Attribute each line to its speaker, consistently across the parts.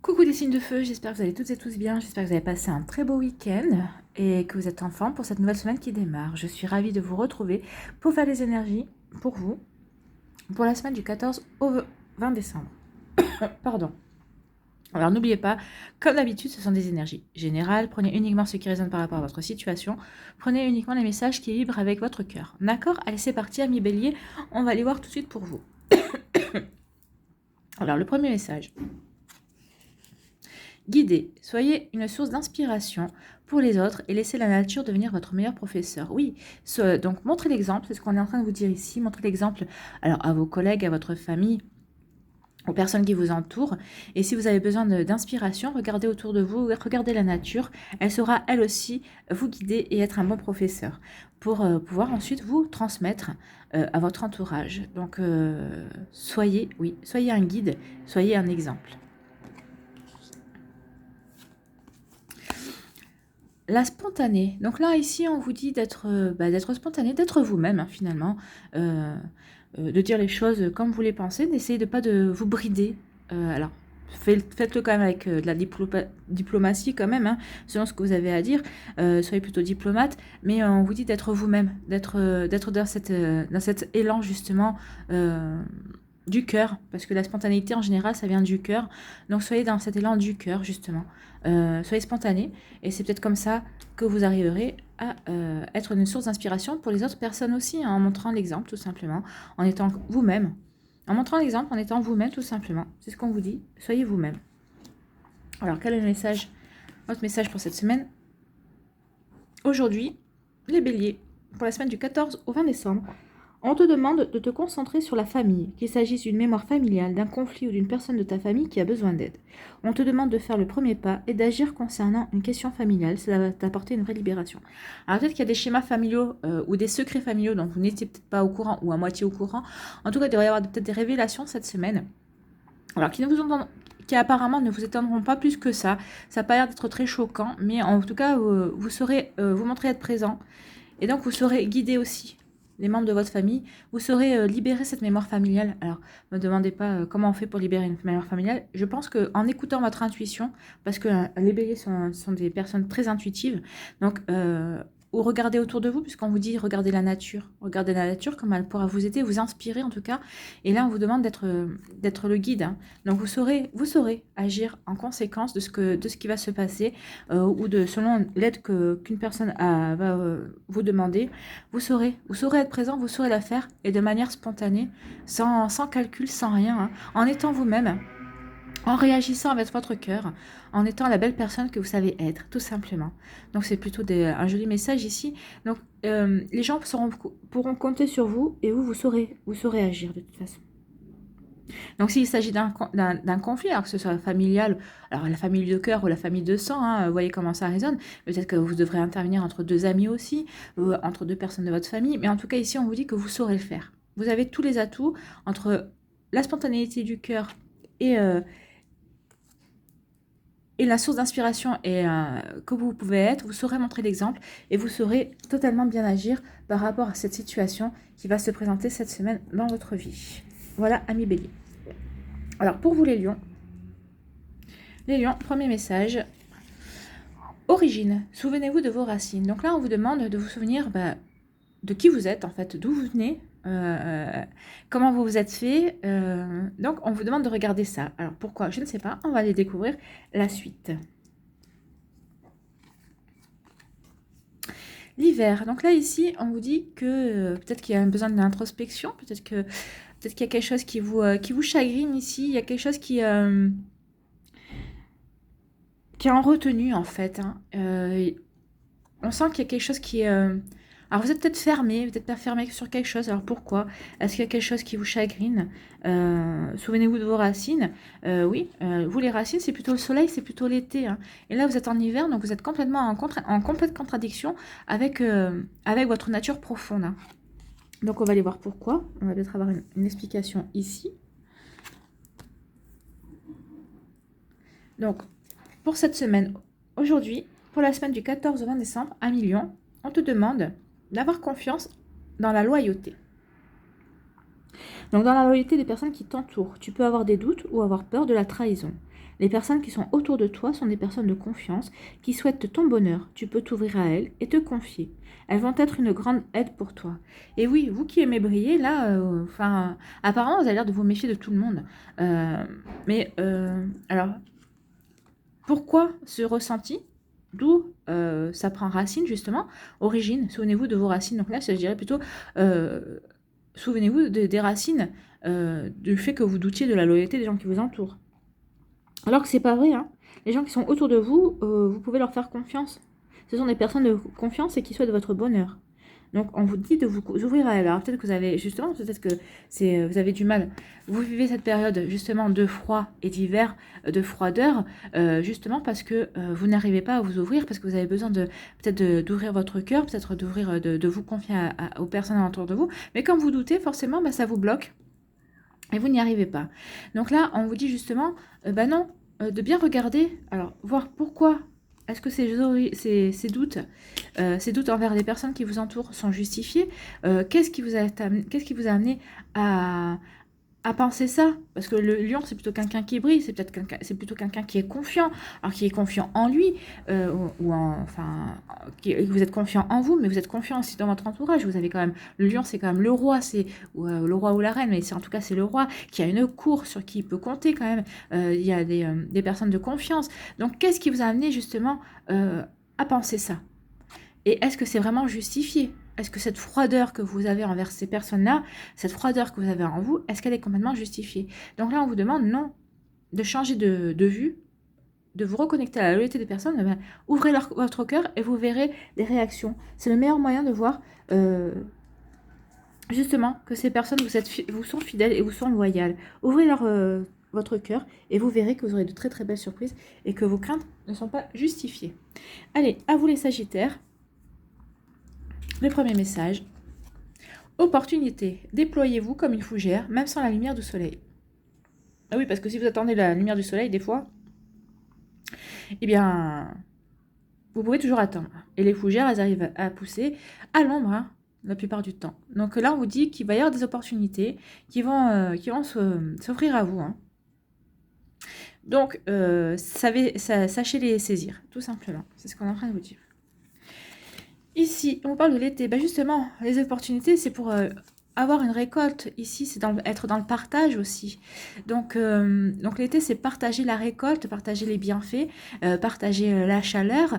Speaker 1: Coucou les signes de feu, j'espère que vous allez toutes et tous bien, j'espère que vous avez passé un très beau week-end et que vous êtes en forme pour cette nouvelle semaine qui démarre. Je suis ravie de vous retrouver pour faire les énergies pour vous, pour la semaine du 14 au 20 décembre. Pardon. Alors n'oubliez pas, comme d'habitude, ce sont des énergies générales, prenez uniquement ce qui résonne par rapport à votre situation, prenez uniquement les messages qui vibrent avec votre cœur. D'accord? Allez, c'est parti, amis bélier, on va les voir tout de suite pour vous. Alors le premier message. Guidez, soyez une source d'inspiration pour les autres et laissez la nature devenir votre meilleur professeur. Oui, donc montrez l'exemple, c'est ce qu'on est en train de vous dire ici, montrez l'exemple alors à vos collègues, à votre famille, aux personnes qui vous entourent. Et si vous avez besoin d'inspiration, regardez autour de vous, regardez la nature, elle saura elle aussi vous guider et être un bon professeur pour pouvoir ensuite vous transmettre à votre entourage. Donc soyez un guide, soyez un exemple. La spontanée. Donc là, ici, on vous dit d'être spontané, d'être vous-même, hein, finalement. De dire les choses comme vous les pensez, d'essayer de pas de vous brider. Alors, faites-le quand même avec de la diplomatie quand même, hein, selon ce que vous avez à dire. Soyez plutôt diplomate, mais on vous dit d'être vous-même, d'être dans cet élan, justement, du cœur, parce que la spontanéité, en général, ça vient du cœur. Donc, soyez dans cet élan du cœur, justement. Soyez spontané, et c'est peut-être comme ça que vous arriverez à être une source d'inspiration pour les autres personnes aussi, hein, en montrant l'exemple, tout simplement, en étant vous-même. En montrant l'exemple, en étant vous-même, tout simplement. C'est ce qu'on vous dit, soyez vous-même. Alors, quel est le message, votre message pour cette semaine? Aujourd'hui, les béliers, pour la semaine du 14 au 20 décembre, on te demande de te concentrer sur la famille, qu'il s'agisse d'une mémoire familiale, d'un conflit ou d'une personne de ta famille qui a besoin d'aide. On te demande de faire le premier pas et d'agir concernant une question familiale, cela va t'apporter une vraie libération. Alors peut-être qu'il y a des schémas familiaux ou des secrets familiaux dont vous n'étiez peut-être pas au courant ou à moitié au courant. En tout cas, il devrait y avoir peut-être des révélations cette semaine. Alors qui apparemment ne vous étonneront pas plus que ça. Ça n'a pas l'air d'être très choquant, mais en tout cas, vous saurez vous montrer être présent. Et donc, vous serez guidé aussi, les membres de votre famille, vous saurez libérer cette mémoire familiale. Alors, ne me demandez pas comment on fait pour libérer une mémoire familiale. Je pense qu'en écoutant votre intuition, parce que les béliers sont des personnes très intuitives, donc, ou regardez autour de vous, puisqu'on vous dit regardez la nature. Regardez la nature, comme elle pourra vous aider, vous inspirer en tout cas. Et là, on vous demande d'être le guide, hein. Donc, vous saurez agir en conséquence de ce qui va se passer ou selon l'aide qu'une personne va vous demander. Vous saurez être présent, vous saurez la faire et de manière spontanée, sans calcul, sans rien, hein, en étant vous-même, en réagissant avec votre cœur, en étant la belle personne que vous savez être, tout simplement. Donc c'est plutôt un joli message ici. Donc les gens pourront compter sur vous et vous saurez agir de toute façon. Donc s'il s'agit d'un conflit, alors que ce soit familial, alors la famille de cœur ou la famille de sang, hein, vous voyez comment ça résonne. Peut-être que vous devrez intervenir entre deux amis aussi, entre deux personnes de votre famille, mais en tout cas ici on vous dit que vous saurez le faire. Vous avez tous les atouts entre la spontanéité du cœur et la source d'inspiration que vous pouvez être, vous saurez montrer l'exemple et vous saurez totalement bien agir par rapport à cette situation qui va se présenter cette semaine dans votre vie. Voilà, amis bélier. Alors, pour vous les lions, premier message. Origine, souvenez-vous de vos racines. Donc là, on vous demande de vous souvenir de qui vous êtes, en fait, d'où vous venez, comment vous vous êtes fait. Donc, on vous demande de regarder ça. Alors, pourquoi? Je ne sais pas. On va aller découvrir la suite. L'hiver. Donc là, ici, on vous dit que peut-être qu'il y a un besoin d'introspection, peut-être qu'il y a quelque chose qui vous chagrine ici, il y a quelque chose qui est en retenue, en fait, hein. On sent qu'il y a quelque chose qui est... Alors, vous êtes peut-être fermé, peut-être pas fermé sur quelque chose. Alors, pourquoi? Est-ce qu'il y a quelque chose qui vous chagrine? Souvenez-vous de vos racines. Oui, vous, les racines, c'est plutôt le soleil, c'est plutôt l'été, hein. Et là, vous êtes en hiver, donc vous êtes complètement en complète contradiction avec votre nature profonde, hein. Donc, on va aller voir pourquoi. On va peut-être avoir une explication ici. Donc, pour cette semaine, aujourd'hui, pour la semaine du 14 au 20 décembre, à Lion, on te demande d'avoir confiance dans la loyauté. Donc dans la loyauté des personnes qui t'entourent, tu peux avoir des doutes ou avoir peur de la trahison. Les personnes qui sont autour de toi sont des personnes de confiance qui souhaitent ton bonheur. Tu peux t'ouvrir à elles et te confier. Elles vont être une grande aide pour toi. Et oui, vous qui aimez briller, là, apparemment, vous avez l'air de vous méfier de tout le monde. Alors, pourquoi ce ressenti? D'où ça prend racine, justement, origine. Souvenez-vous de vos racines. Donc là, je dirais plutôt, souvenez-vous des racines du fait que vous doutiez de la loyauté des gens qui vous entourent. Alors que c'est pas vrai, hein. Les gens qui sont autour de vous, vous pouvez leur faire confiance. Ce sont des personnes de confiance et qui souhaitent votre bonheur. Donc, on vous dit de vous ouvrir à elle. Alors, peut-être que vous avez, justement, peut-être que vous avez du mal. Vous vivez cette période, justement, de froid et d'hiver, de froideur, justement parce que vous n'arrivez pas à vous ouvrir, parce que vous avez besoin peut-être d'ouvrir votre cœur, peut-être d'ouvrir, de vous confier aux personnes autour de vous. Mais quand vous doutez, forcément, ça vous bloque. Et vous n'y arrivez pas. Donc là, on vous dit justement, non, de bien regarder, alors voir pourquoi est-ce que ces doutes envers les personnes qui vous entourent sont justifiés. Qu'est-ce qui vous a amené à penser ça? Parce que le lion, c'est plutôt quelqu'un qui brille, c'est plutôt quelqu'un qui est confiant, alors qui est confiant en lui, vous êtes confiant en vous, mais vous êtes confiant aussi dans votre entourage. Vous avez quand même, le lion, c'est quand même le roi, le roi ou la reine, mais en tout cas, c'est le roi qui a une cour sur qui il peut compter quand même. Il y a des personnes de confiance. Donc, qu'est-ce qui vous a amené justement à penser ça? Et est-ce que c'est vraiment justifié? Est-ce que cette froideur que vous avez envers ces personnes-là, cette froideur que vous avez en vous, est-ce qu'elle est complètement justifiée? Donc là, on vous demande, non, de changer de vue, de vous reconnecter à la loyauté des personnes. Ouvrez votre cœur et vous verrez des réactions. C'est le meilleur moyen de voir, justement, que ces personnes vous sont fidèles et vous sont loyales. Ouvrez votre cœur et vous verrez que vous aurez de très très belles surprises et que vos craintes ne sont pas justifiées. Allez, à vous les Sagittaires. Le premier message. Opportunité. Déployez-vous comme une fougère, même sans la lumière du soleil. Ah oui, parce que si vous attendez la lumière du soleil, des fois, eh bien, vous pouvez toujours attendre. Et les fougères, elles arrivent à pousser à l'ombre, hein, la plupart du temps. Donc là, on vous dit qu'il va y avoir des opportunités qui vont s'offrir à vous. Hein. Donc, sachez les saisir, tout simplement. C'est ce qu'on est en train de vous dire. Ici, on parle de l'été. Justement, les opportunités, c'est pour avoir une récolte. Ici, c'est être dans le partage aussi. Donc l'été, c'est partager la récolte, partager les bienfaits, partager la chaleur,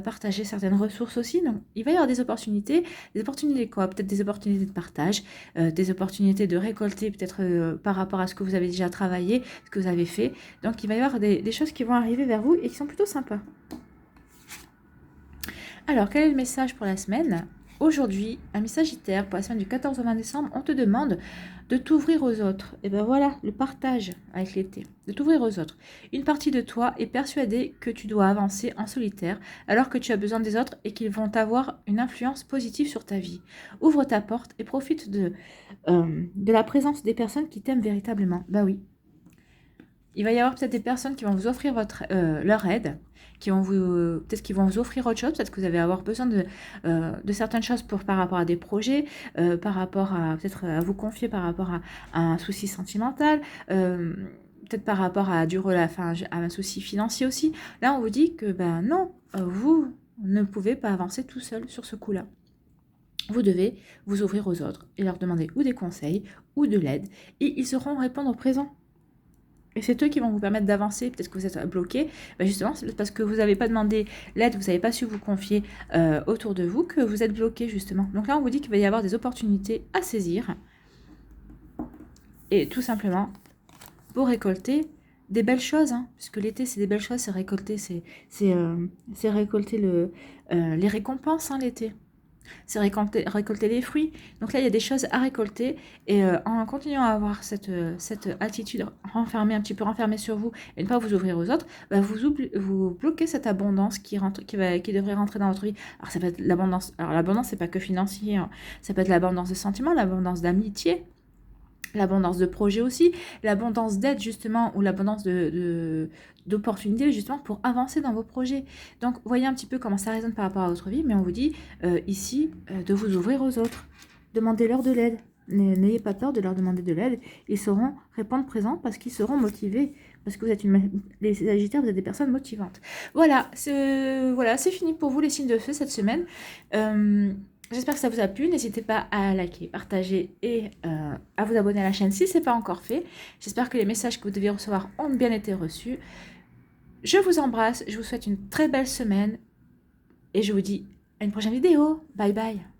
Speaker 1: partager certaines ressources aussi. Donc, il va y avoir des opportunités. Des opportunités quoi? Peut-être des opportunités de partage, des opportunités de récolter, peut-être par rapport à ce que vous avez déjà travaillé, ce que vous avez fait. Donc, il va y avoir des choses qui vont arriver vers vous et qui sont plutôt sympas. Alors, quel est le message pour la semaine? Aujourd'hui, ami Sagittaire, pour la semaine du 14 au 20 décembre, on te demande de t'ouvrir aux autres. Et ben voilà, le partage avec l'été, de t'ouvrir aux autres. Une partie de toi est persuadée que tu dois avancer en solitaire, alors que tu as besoin des autres et qu'ils vont avoir une influence positive sur ta vie. Ouvre ta porte et profite de la présence des personnes qui t'aiment véritablement. Bah oui. Il va y avoir peut-être des personnes qui vont vous offrir leur aide, peut-être qu'ils vont vous offrir autre chose, peut-être que vous allez avoir besoin de certaines choses par rapport à des projets, par rapport à peut-être à vous confier par rapport à un souci sentimental, peut-être par rapport à à un souci financier aussi. Là, on vous dit que non, vous ne pouvez pas avancer tout seul sur ce coup-là. Vous devez vous ouvrir aux autres et leur demander ou des conseils ou de l'aide, et ils sauront répondre au présent. Et c'est eux qui vont vous permettre d'avancer. Peut-être que vous êtes bloqué. Justement, c'est parce que vous n'avez pas demandé l'aide, vous n'avez pas su vous confier autour de vous que vous êtes bloqué, justement. Donc là, on vous dit qu'il va y avoir des opportunités à saisir. Et tout simplement, pour récolter des belles choses. Hein, puisque l'été, c'est des belles choses, c'est récolter, c'est récolter les récompenses, hein, l'été. C'est récolter les fruits. Donc là, il y a des choses à récolter. Et en continuant à avoir cette attitude un petit peu renfermée sur vous et ne pas vous ouvrir aux autres, vous bloquez cette abondance qui devrait rentrer dans votre vie. Alors, ça peut être l'abondance. Alors, l'abondance, c'est pas que financier. Hein. Ça peut être l'abondance de sentiments, l'abondance d'amitié, l'abondance de projets aussi, l'abondance d'aide justement, ou l'abondance d'opportunités justement pour avancer dans vos projets. Donc voyez un petit peu comment ça résonne par rapport à votre vie, mais on vous dit ici de vous ouvrir aux autres, demandez-leur de l'aide. N'ayez pas peur de leur demander de l'aide, ils sauront répondre présent parce qu'ils seront motivés parce que les Sagittaires, vous êtes des personnes motivantes. Voilà, c'est fini pour vous les signes de feu cette semaine. J'espère que ça vous a plu. N'hésitez pas à liker, partager et à vous abonner à la chaîne si ce n'est pas encore fait. J'espère que les messages que vous deviez recevoir ont bien été reçus. Je vous embrasse, je vous souhaite une très belle semaine et je vous dis à une prochaine vidéo. Bye bye.